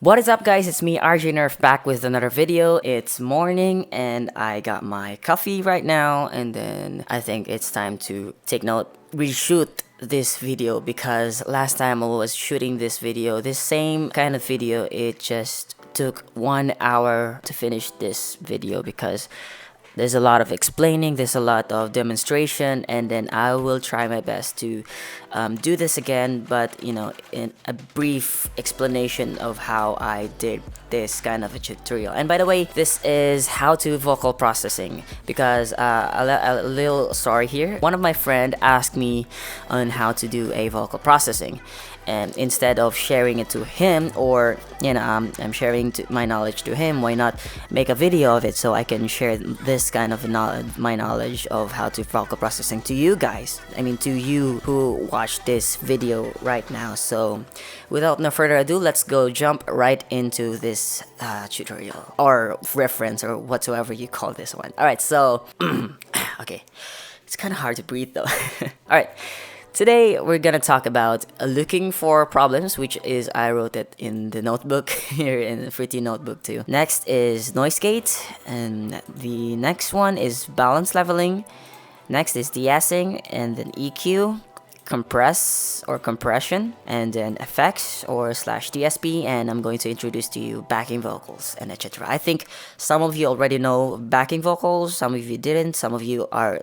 What is up, guys? It's me, RJ Nerf, back with another video. It's morning and I got my coffee right now, and then I think it's time to take note, reshoot this video, because last time I was shooting this video, this same kind of video, it just took 1 hour to finish this video because there's a lot of explaining, there's a lot of demonstration, and then I will try my best to do this again, but in a brief explanation of how I did this kind of a tutorial. And by the way, this is how to vocal processing, because a little story here. One of my friend asked me on how to do a vocal processing, and instead of sharing it to him, or I'm sharing my knowledge to him, why not make a video of it so I can share this kind of my knowledge of how to vocal processing to you guys, to you who watch this video right now. So without no further ado, let's go jump right into this tutorial or reference or whatsoever you call this one. All right, so okay, it's kind of hard to breathe though. All right, today we're gonna talk about looking for problems, which is I wrote it in the notebook here in the Pretty Notebook too. Next is noise gate, and the next one is balance leveling. Next is de-essing, and then EQ, compress or compression, and then effects or /DSP, and I'm going to introduce to you backing vocals and etc. I think some of you already know backing vocals, some of you didn't, some of you are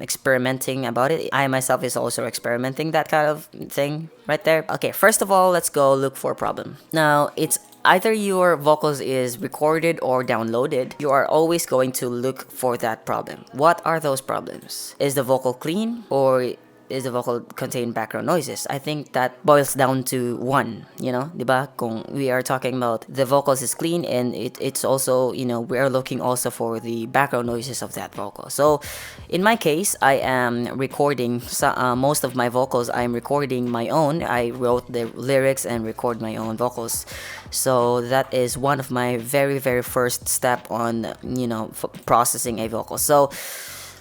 experimenting about it. I myself is also experimenting that kind of thing right there. Okay, first of all, let's go look for a problem. Now, it's either your vocals is recorded or downloaded. You are always going to look for that problem. What are those problems? Is the vocal clean, or is the vocal contain background noises? I think that boils down to one, diba? Kung we are talking about the vocals is clean, and it's also, we are looking also for the background noises of that vocal. So in my case, I am recording most of my vocals. I'm recording my own. I wrote the lyrics and record my own vocals. So that is one of my very first step on, processing a vocal. So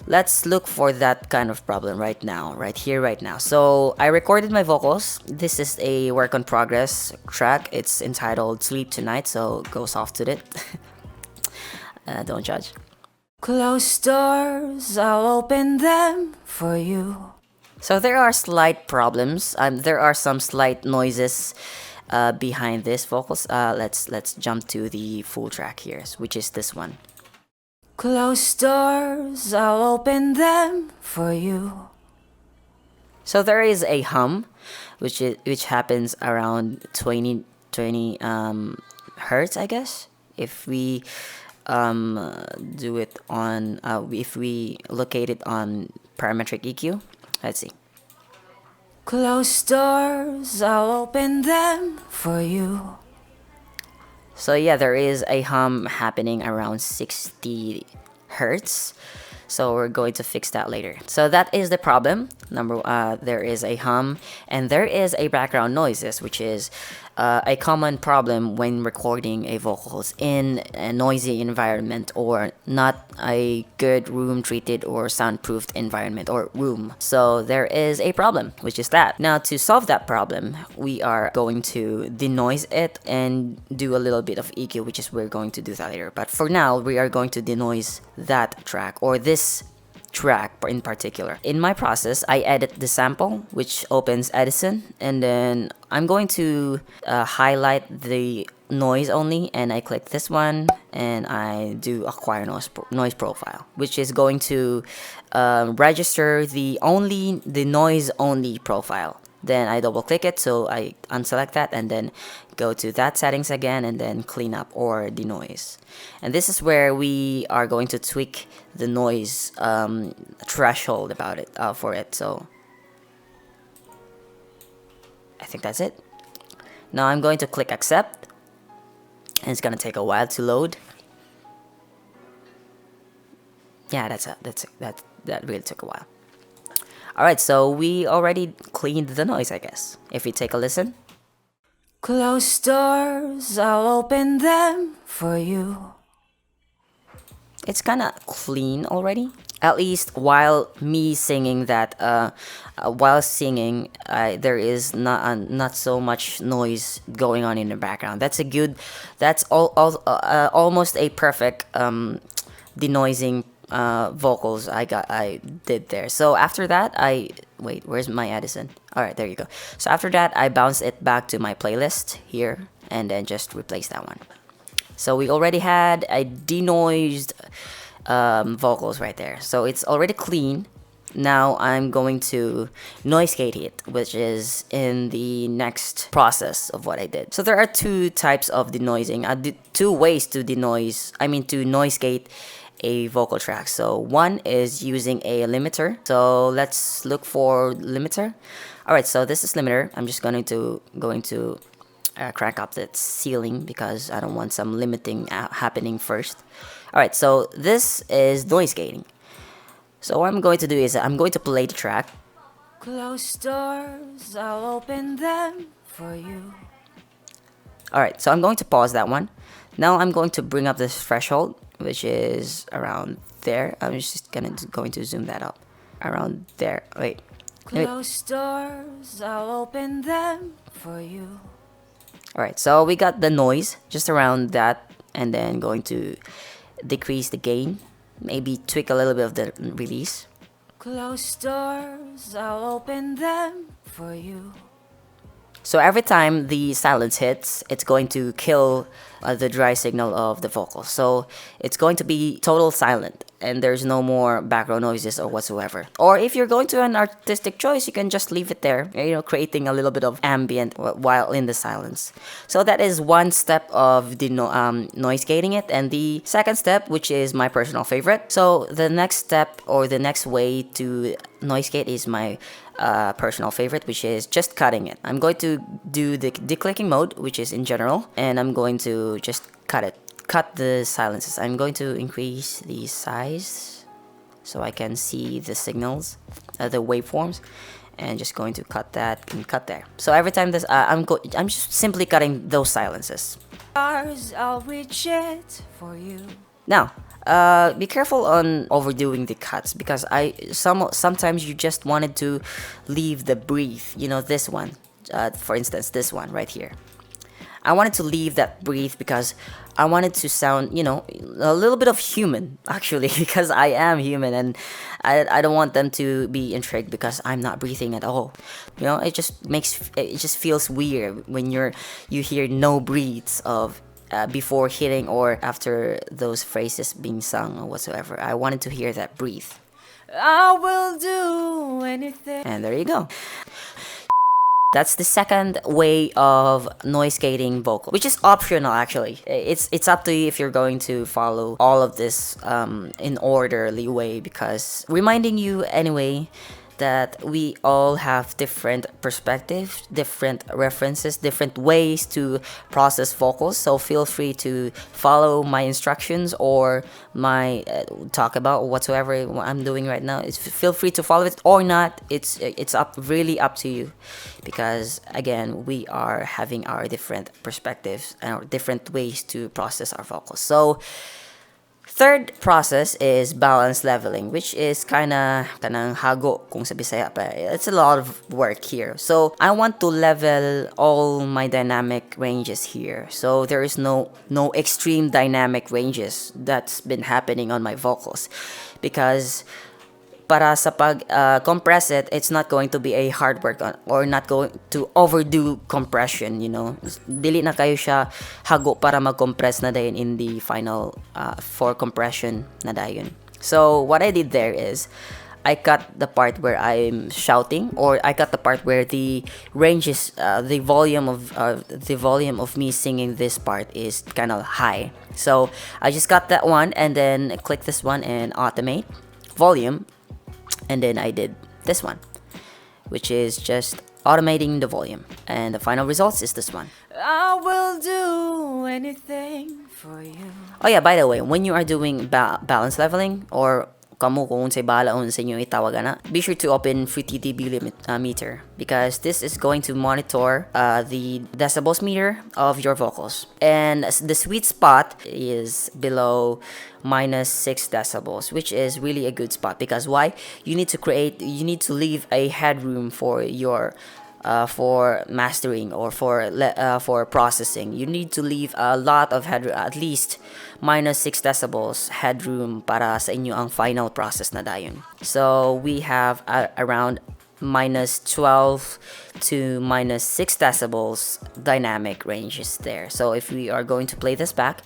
let's look for that kind of problem right now, right here, right now. So I recorded my vocals. This is a work in progress track. It's entitled Sleep Tonight, so go soft to it. Don't judge. Closed doors, I'll open them for you. So there are slight problems. There are some slight noises behind this vocals. Let's jump to the full track here, which is this one. Closed doors, I'll open them for you. So there is a hum, which happens around 20 hertz, I guess. If we do it on, if we locate it on parametric EQ, let's see. Closed doors, I'll open them for you. So yeah, there is a hum happening around 60 hertz. So we're going to fix that later. So that is the problem. There is a hum, and there is a background noises, which is a common problem when recording a vocals in a noisy environment or not a good room treated or soundproofed environment or room. So there is a problem, which is that. Now, to solve that problem, we are going to denoise it and do a little bit of EQ, which is we're going to do that later. But for now, we are going to denoise that track, or this track in particular. In my process, I edit the sample, which opens Edison, and then I'm going to highlight the noise only, and I click this one, and I do acquire noise profile, which is going to register the noise only profile. Then I double click it, so I unselect that and then go to that settings again, and then clean up or denoise. And this is where we are going to tweak the noise threshold about it for it. So I think that's it. Now I'm going to click accept, and it's gonna take a while to load. Yeah, that really took a while. Alright, so we already cleaned the noise, I guess. If we take a listen. Closed doors, I'll open them for you. it's kind of clean already. At least while me singing that, while singing, there is not so much noise going on in the background. That's a good, that's almost a perfect denoising vocals I did there. So after that, wait, where's my Edison? All right, there you go. So after that, I bounce it back to my playlist here and then just replace that one. So we already had a denoised vocals right there. So it's already clean. Now I'm going to noise gate it, which is in the next process of what I did. So there are two types of denoising. I did two ways to denoise, to noise gate a vocal track. So one is using a limiter. So let's look for limiter. All right, so this is limiter. I'm just going to crank up that ceiling because I don't want some limiting happening first. All right, so this is noise gating. So what I'm going to do is I'm going to play the track. Close doors, I'll open them for you. All right, so I'm going to pause that one. Now I'm going to bring up this threshold, which is around there. I'm just going to zoom that up. Around there. Wait. Close doors, I'll open them for you. All right, so we got the noise just around that, and then going to decrease the gain, maybe tweak a little bit of the release. Close doors, I'll open them for you. So every time the silence hits, it's going to kill the dry signal of the vocal. So it's going to be total silent and there's no more background noises or whatsoever. Or if you're going to an artistic choice, you can just leave it there, creating a little bit of ambient while in the silence. So that is one step of the noise gating it. And the second step, which is my personal favorite. So the next step or the next way to noise gate is my personal favorite, which is just cutting it. I'm going to do the declicking mode, which is in general, and I'm going to just cut the silences. I'm going to increase the size so I can see the signals, the waveforms, and just going to cut that and cut there. So every time this, I'm just simply cutting those silences. I'll reach it for you. Now, be careful on overdoing the cuts because sometimes you just wanted to leave the breathe. This one, for instance, this one right here. I wanted to leave that breathe because I wanted to sound, a little bit of human actually because I am human and I don't want them to be intrigued because I'm not breathing at all. It just feels weird when you hear no breathes of. Before hitting or after those phrases being sung or whatsoever. I wanted to hear that breathe. I will do anything. And there you go. That's the second way of noise gating vocal, which is optional actually. It's up to you if you're going to follow all of this in orderly way, because reminding you anyway that we all have different perspectives, different references, different ways to process vocals. So feel free to follow my instructions or my talk about whatsoever I'm doing right now. Feel free to follow it or not. It's really up to you, because again, we are having our different perspectives and our different ways to process our vocals. So third process is balance leveling, which is kanang hago kung sa Bisaya pa. It's a lot of work here. So I want to level all my dynamic ranges here. So there is no extreme dynamic ranges that's been happening on my vocals, because para sa pag compress it, it's not going to be a hard work or not going to overdo compression, Dili na kayo siya hago para mag-compress na dayon in the final for compression na dayon. So what I did there is I cut the part where I'm shouting, or I cut the part where the ranges, the volume of me singing this part is kind of high. So I just got that one and then click this one and automate volume. And then I did this one, which is just automating the volume. And the final results is this one. I will do anything for you. Oh yeah, by the way, when you are doing balance leveling or kamo kung unsay bahala sa inyo itawag ana. Be sure to open Fruity dB meter because this is going to monitor the decibels meter of your vocals. And the sweet spot is below -6 decibels, which is really a good spot because why? You need to leave a headroom for your for mastering or for processing. You need to leave a lot of headroom, at least -6 decibels headroom para sa inyo ang final process na dayon. So we have around -12 to -6 decibels dynamic ranges there. So if we are going to play this back,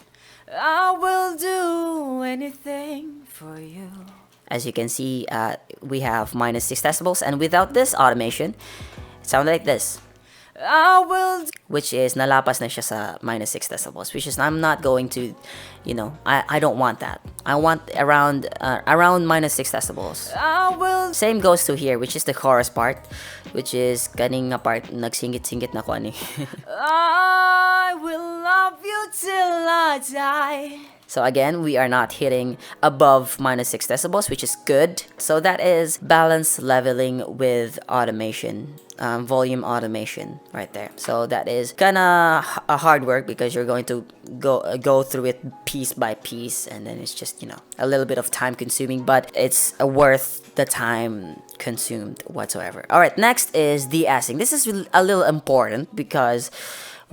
I will do anything for you. As you can see, we have -6 decibels, and without this automation, it sounds like this. I will, which is nalapas na siya sa -6 decibels, which is I'm not going to, I don't want that. I want around -6 decibels. I will. Same goes to here, which is the chorus part, which is kaning nga part nagsingit-singit na ko ani. I will love you till I die. So again, we are not hitting above -6 decibels, which is good. So that is balance leveling with automation, volume automation right there. So that is kind of a hard work because you're going to go through it piece by piece, and then it's just a little bit of time consuming, but it's worth the time consumed whatsoever. All right, next is de-assing. This is a little important because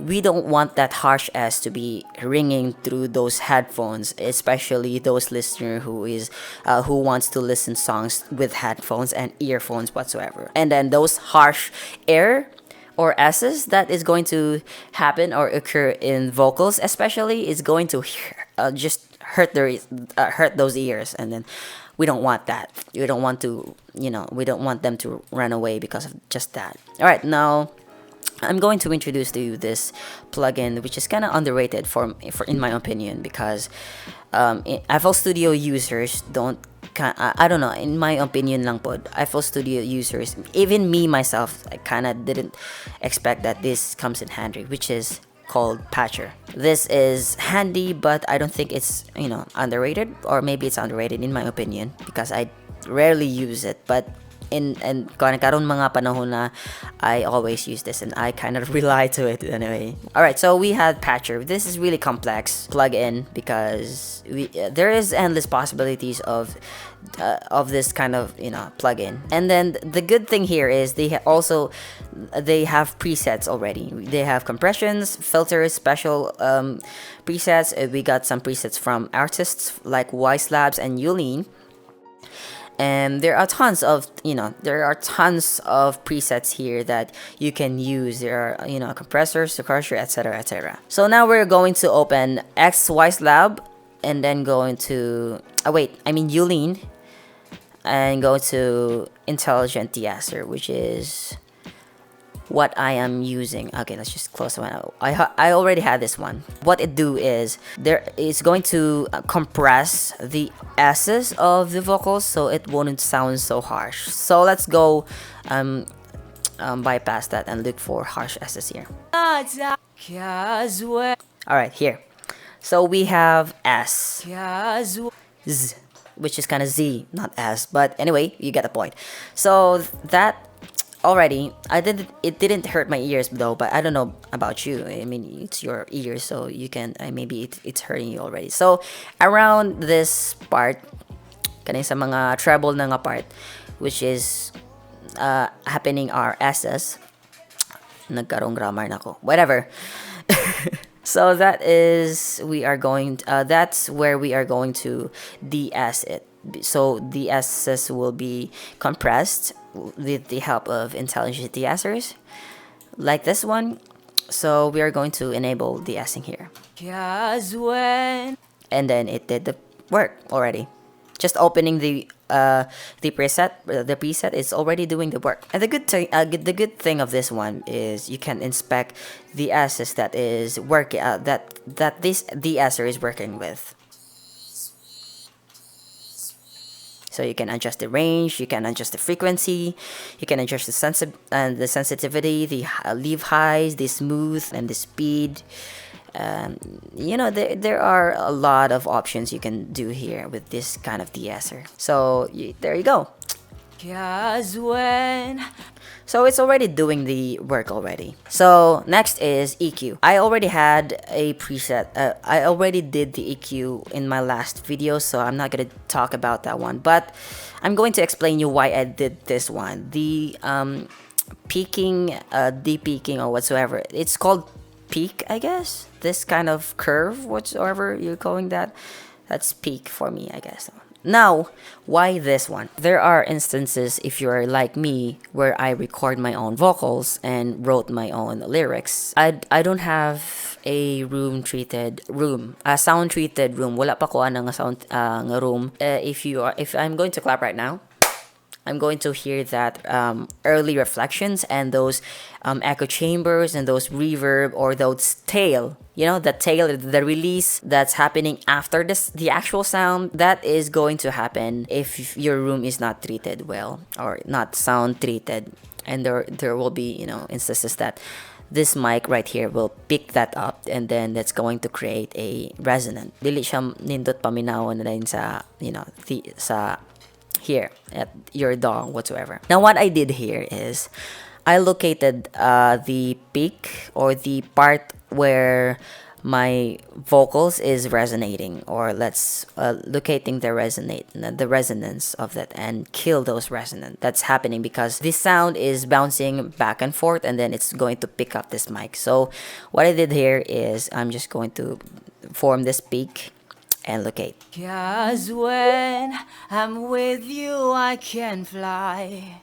we don't want that harsh S to be ringing through those headphones, especially those listener who wants to listen songs with headphones and earphones whatsoever. And then those harsh air or S's that is going to happen or occur in vocals, especially, is going to just hurt those ears, and then we don't want that. We don't want them to run away because of just that. All right, now I'm going to introduce to you this plugin, which is kind of underrated for in my opinion, because FL Studio users don't. I don't know. In my opinion, lang pod, FL Studio users, even me myself, I kind of didn't expect that this comes in handy, which is called Patcher. This is handy, but I don't think it's underrated, or maybe it's underrated in my opinion because I rarely use it, but karon mga panahon na I always use this and I kind of rely to it anyway. Alright, so we had Patcher. This is really complex plug-in because there is endless possibilities of this kind of plug-in. And then the good thing here is they have presets already. They have compressions, filters, special presets. We got some presets from artists like Wise Labs and Yulene. And there are tons of presets here that you can use. There are compressors, suppressor, etc., etc. So now we're going to open X Wise Lab and then go into Yulene and go to Intelligent De-esser, which is what I am using. Okay, let's just close the one out. I already had this one. What it do is it's going to compress the S's of the vocals so it won't sound so harsh. So let's go bypass that and look for harsh S's here. Alright, here. So we have S, Z, which is kind of Z, not S, but anyway, you get the point. So that already, it didn't hurt my ears though, but I don't know about you. I mean, it's your ears, so you can, maybe it's hurting you already. So around this part, kaning sa mga treble na nga part, which is happening are S's. Nagkarong grammar na ko. Whatever. So that's where we are going to de-ess it. So the S's will be compressed with the help of intelligent de-essers, like this one. So we are going to enable de-essing here. And then it did the work already. Just opening the preset is already doing the work. And the good thing of this one is you can inspect the S's that is working that this de-esser is working with. So you can adjust the range, you can adjust the frequency, you can adjust the sensitivity, the leave highs, the smooth, and the speed, You know, there are a lot of options you can do here with this kind of de-esser. So there you go. 'Cause when so it's already doing the work already. So next is EQ. I already had a preset. I already did the EQ in my last video, so I'm not gonna talk about that one. But I'm going to explain you why I did this one. The peaking, de-peaking or whatsoever. It's called peak, I guess. This kind of curve, whatsoever you're calling that. That's peak for me, I guess. Now, why this one? There are instances, if you're like me, where I record my own vocals and wrote my own lyrics. I don't have a sound treated room. Wala pa ko nga sound nga room. If I'm going to clap right now, I'm going to hear that early reflections and those echo chambers and those reverb or those tail. You know, the tail, the release that's happening after the actual sound, that is going to happen if your room is not treated well or not sound treated. And there will be, you know, instances that this mic right here will pick that up, and then that's going to create a resonant. Dili siya nindot paminaw na rin sa, you know, sa here at your DAW whatsoever. Now what I did here is I located the peak or the part where my vocals is resonating, or let's locating the resonance of that and kill those resonant that's happening because this sound is bouncing back and forth and then it's going to pick up this mic. So what I did here is I'm just going to form this peak and locate. 'Cause when I'm with you I can fly.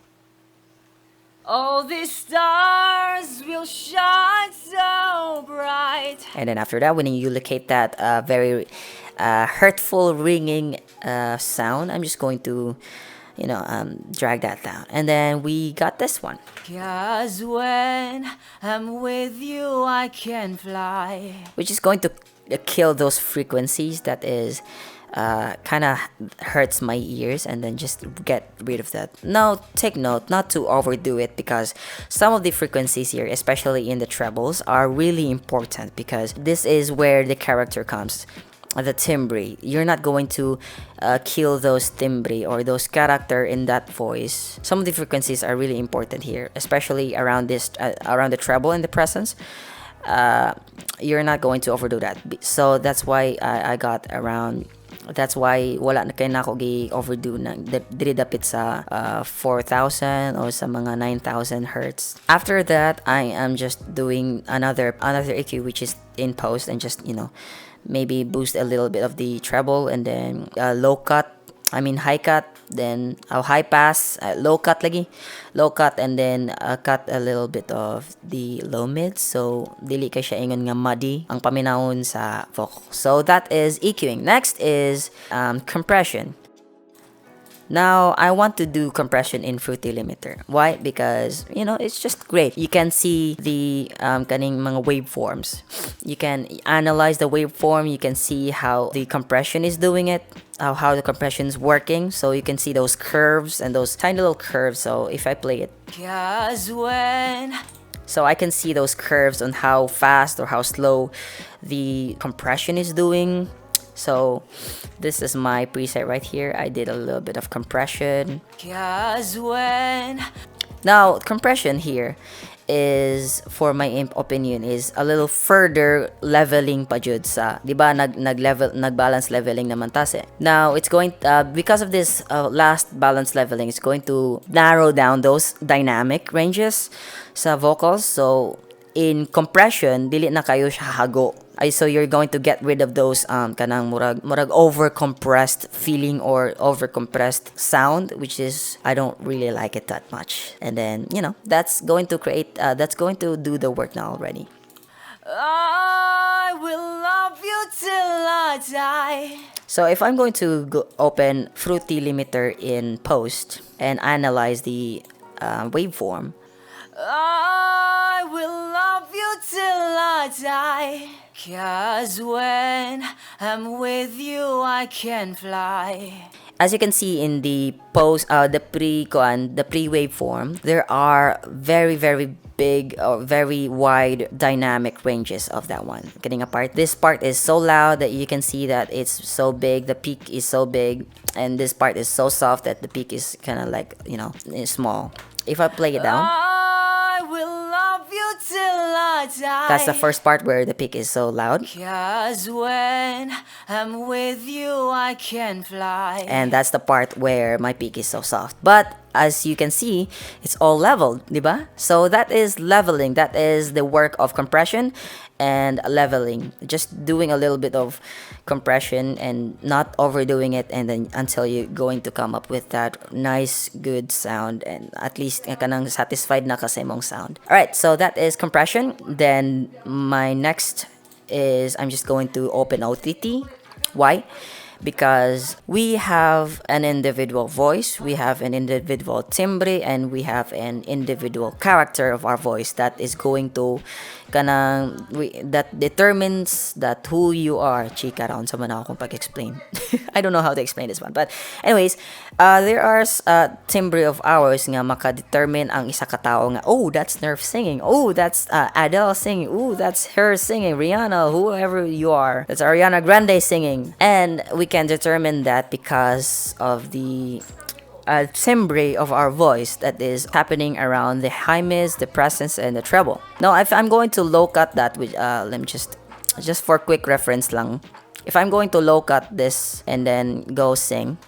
All these stars will shine so bright. And then after that, when you locate that very hurtful ringing sound, I'm just going to, you know, drag that down. And then we got this one. 'Cause when I'm with you I can fly. Which is going to kill those frequencies that is kind of hurts my ears, and then just get rid of that. Now take note not to overdo it, because some of the frequencies here, especially in the trebles, are really important because this is where the character comes. The timbre, you're not going to kill those timbre or those character in that voice. Some of the frequencies are really important here, especially around this around the treble and the presence. You're not going to overdo that, so that's why I got around. That's why wala na kay nako gi overdo na diri dapit sa 4,000 or sa mga 9,000 hertz. After that, I am just doing another EQ, which is in post, and just, you know, maybe boost a little bit of the treble, and then high cut, then high pass, low cut and then cut a little bit of the low mid, so dili kay siya ingon nga muddy ang paminahon sa vocal. So that is EQing. Next is compression. Now, I want to do compression in Fruity Limiter. Why? Because, you know, it's just great. You can see the kaning mga waveforms. You can analyze the waveform. You can see how the compression is doing it, how the compression is working. So you can see those curves and those tiny little curves. So if I play it, so I can see those curves on how fast or how slow the compression is doing. So this is my preset right here. I did a little bit of compression. Now, compression here is, for my opinion, is a little further leveling pa jud sa, di ba, nag-balance leveling naman tase. Now, it's going because of this last balance leveling, it's going to narrow down those dynamic ranges sa vocals. So in compression, dili na kayo siya hago. So you're going to get rid of those kanang murag over compressed feeling or over compressed sound, which is, I don't really like it that much. And then, you know, that's going to create that's going to do the work now already. I will love you till I die. So if I'm going to open Fruity Limiter in post and analyze the waveform, I will love you till I die. 'Cause when I'm with you, I can fly. As you can see in the the pre-waveform, there are very big or very wide dynamic ranges of that one. Getting apart, this part is so loud that you can see that it's so big, the peak is so big, and this part is so soft that the peak is kind of like, small. If I play it down, I will love you till I die. That's the first part where the peak is so loud. 'Cause when I'm with you, I can fly. And that's the part where my peak is so soft. But as you can see, it's all leveled, diba? So that is leveling. That is the work of compression and leveling. Just doing a little bit of compression and not overdoing it, and then until you're going to come up with that nice, good sound, and at least ka nang satisfied na kasi mong sound. Alright, so that is compression. Then my next is I'm just going to open OTT. Why? Because we have an individual voice, we have an individual timbre, and we have an individual character of our voice that is going to that determines that who you are. Chika round sa man ako kung pag-explain. I don't know how to explain this one, but anyways, there are timbre of ours nga makadetermine ang isa ka tao nga, oh, that's Nerf singing, oh, that's Adele singing, oh, that's her singing, Rihanna, whoever you are, that's Ariana Grande singing. And we can determine that because of the timbre of our voice that is happening around the high mids, the presence, and the treble. Now, if I'm going to low cut that, with let me just for quick reference lang, if I'm going to low cut this and then go sing,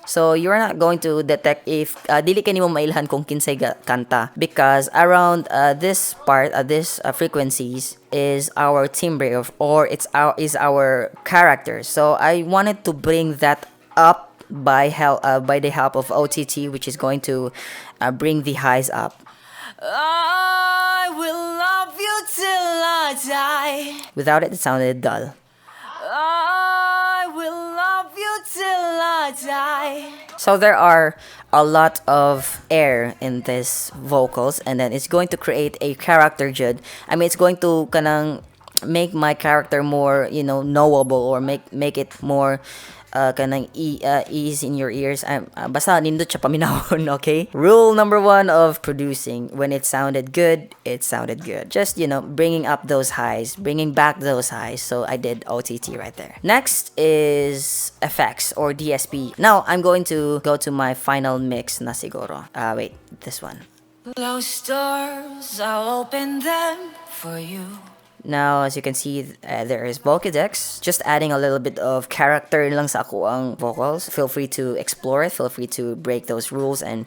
so you're not going to detect if dili ka nimo mailhan kung kinsay kanta, because around this part, this frequencies is our timbre or is our character. So I wanted to bring that up by the help of OTT, which is going to bring the highs up. I will love you till I die. Without it sounded dull. I will love you till I die. So there are a lot of air in this vocals, and then it's going to create a character jud. I mean, it's going to kanang make my character more, knowable, or make it more kanang ease in your ears. Basta nindot siya paminahon, okay? Rule number 1 of producing: when it sounded good, it sounded good. Just, bringing up those highs, bringing back those highs. So I did OTT right there. Next is effects or DSP. Now I'm going to go to my final mix na siguro. Wait, this one. Close doors, I'll open them for you. Now, as you can see, there is Pokédex. Just adding a little bit of character lang sa ako ang vocals. Feel free to explore it. Feel free to break those rules and,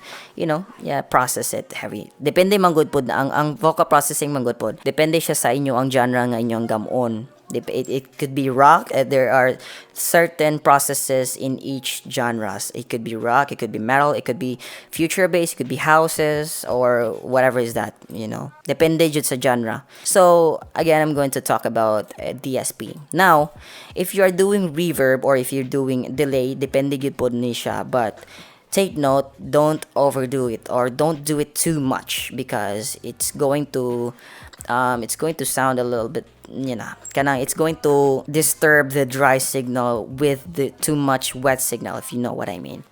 process it heavy. Depende man good pod na ang vocal processing man good pod. Depende siya sa inyo ang genre nga inyong gamon. It could be rock. There are certain processes in each genres. It could be rock, it could be metal, it could be future bass, it could be houses, or whatever is that, Depende jud sa genre. So, again, I'm going to talk about DSP. Now, if you are doing reverb or if you're doing delay, depende jud pod ni siya. But take note, don't overdo it or don't do it too much, because it's going to sound a little bit, it's going to disturb the dry signal with the too much wet signal, if you know what I mean.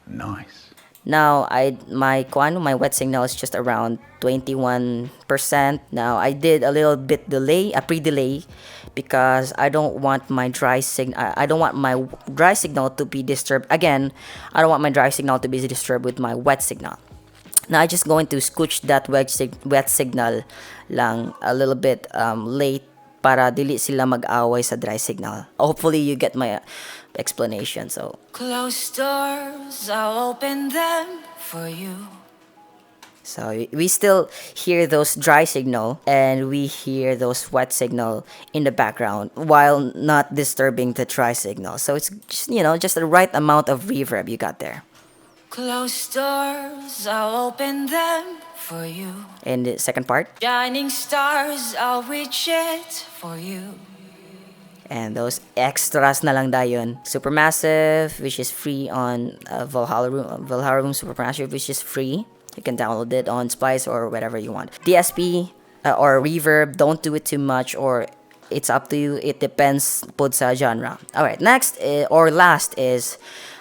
Nice. Now, my wet signal is just around 21%. Now, I did a little bit a pre-delay, because I don't want my dry signal to be disturbed. Again, I don't want my dry signal to be disturbed with my wet signal. Now, I'm just going to scooch that wet signal lang a little bit late para dili sila mag-away sa dry signal. Hopefully, you get my explanation. So, close doors, I'll open them for you. So, we still hear those dry signal and we hear those wet signal in the background while not disturbing the dry signal. So, it's just, just the right amount of reverb you got there. Close doors, I'll open them for you. And the second part. Shining stars, I'll reach it for you. And those extras na lang dayon. Supermassive, which is free on Valhalla Room Supermassive, which is free. You can download it on Spice or whatever you want. DSP or reverb, don't do it too much, or it's up to you. It depends po sa genre. Alright, next or last is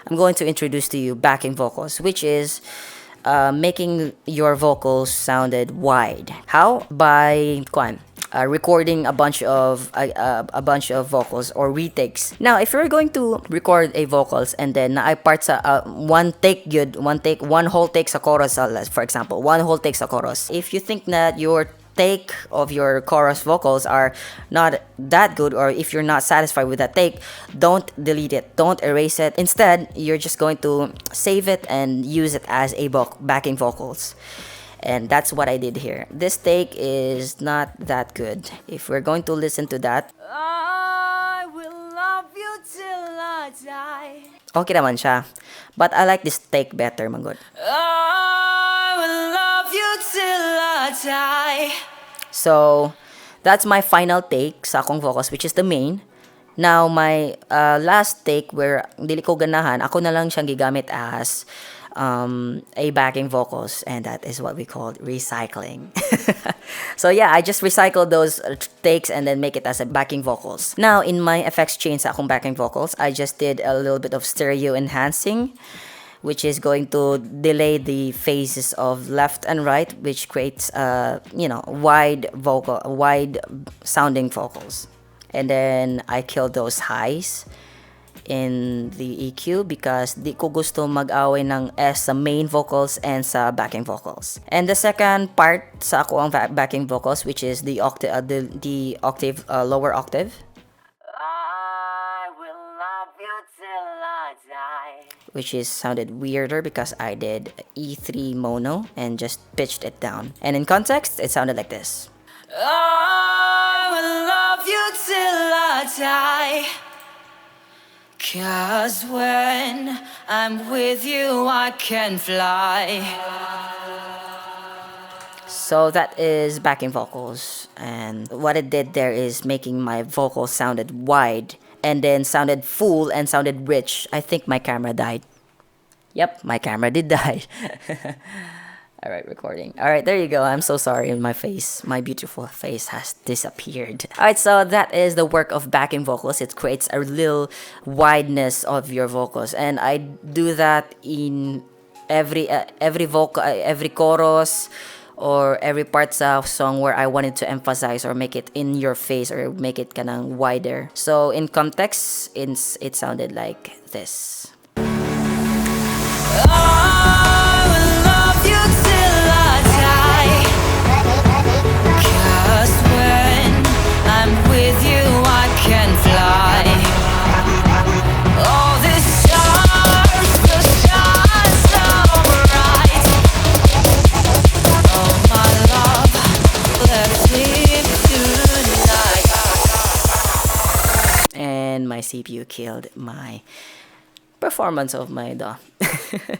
I'm going to introduce to you backing vocals, which is making your vocals sounded wide. How? By recording a bunch of vocals or retakes. Now, if you're going to record a vocals and then naay part sa one whole take sa chorus, for example, one whole take sa chorus. If you think that your take of your chorus vocals are not that good, or if you're not satisfied with that take, don't delete it, don't erase it. Instead, you're just going to save it and use it as a backing vocals. And that's what I did here. This take is not that good. If we're going to listen to that, I will love you till I die. Okay naman siya, but I like this take better, manggod. I will love you till I die. So, that's my final take sa akong vocals, which is the main. Now, my last take where dili ko ganahan, ako na lang siyang gigamit as a backing vocals, and that is what we call recycling. So yeah, I just recycled those takes and then make it as a backing vocals. Now, in my effects chain sa akong backing vocals, I just did a little bit of stereo enhancing, which is going to delay the phases of left and right, which creates wide sounding vocals. And then I killed those highs in the EQ because di ko gusto mag-away ng S sa main vocals and sa backing vocals. And the second part sa ako ang backing vocals, which is the octave, lower octave. I will love you till I die. Which is sounded weirder because I did E3 mono and just pitched it down. And in context, it sounded like this. I will love you till I die. 'Cause when I'm with you, I can fly. So that is backing vocals, and what it did there is making my vocals sounded wide and then sounded full and sounded rich. I think my camera died. Yep, my camera did die. Alright, recording. Alright, there you go. I'm so sorry. My beautiful face has disappeared. Alright, so that is the work of backing vocals. It creates a little wideness of your vocals. And I do that in every vocal, every chorus, or every part of song where I wanted to emphasize or make it in your face or make it kanang wider. So in context, it sounded like this. And my CPU killed my performance of my DAW.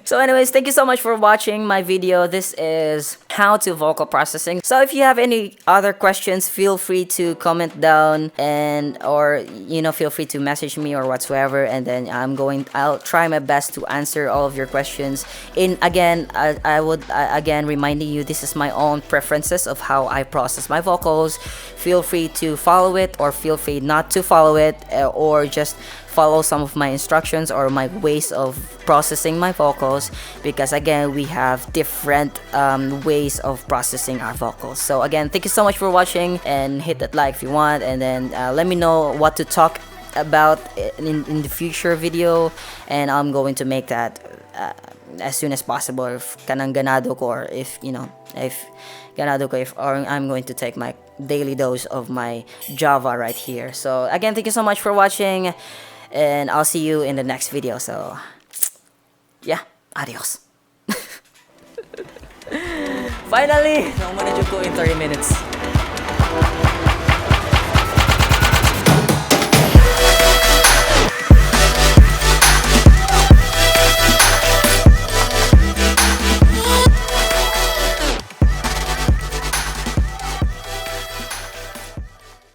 So anyways, thank you so much for watching my video. This is how to vocal processing. So if you have any other questions, feel free to comment down, and or feel free to message me or whatsoever, and then I'll try my best to answer all of your questions. I would again reminding you, this is my own preferences of how I process my vocals. Feel free to follow it or feel free not to follow it, or just follow some of my instructions or my ways of processing my vocals, because again, we have different ways of processing our vocals. So again, thank you so much for watching, and hit that like if you want, and then let me know what to talk about in the future video, and I'm going to make that as soon as possible if kanang ganado ko, or if ganado ko, or I'm going to take my daily dose of my Java right here. So again, thank you so much for watching, and I'll see you in the next video. So yeah, adios. Finally, naman na ko in 30 minutes.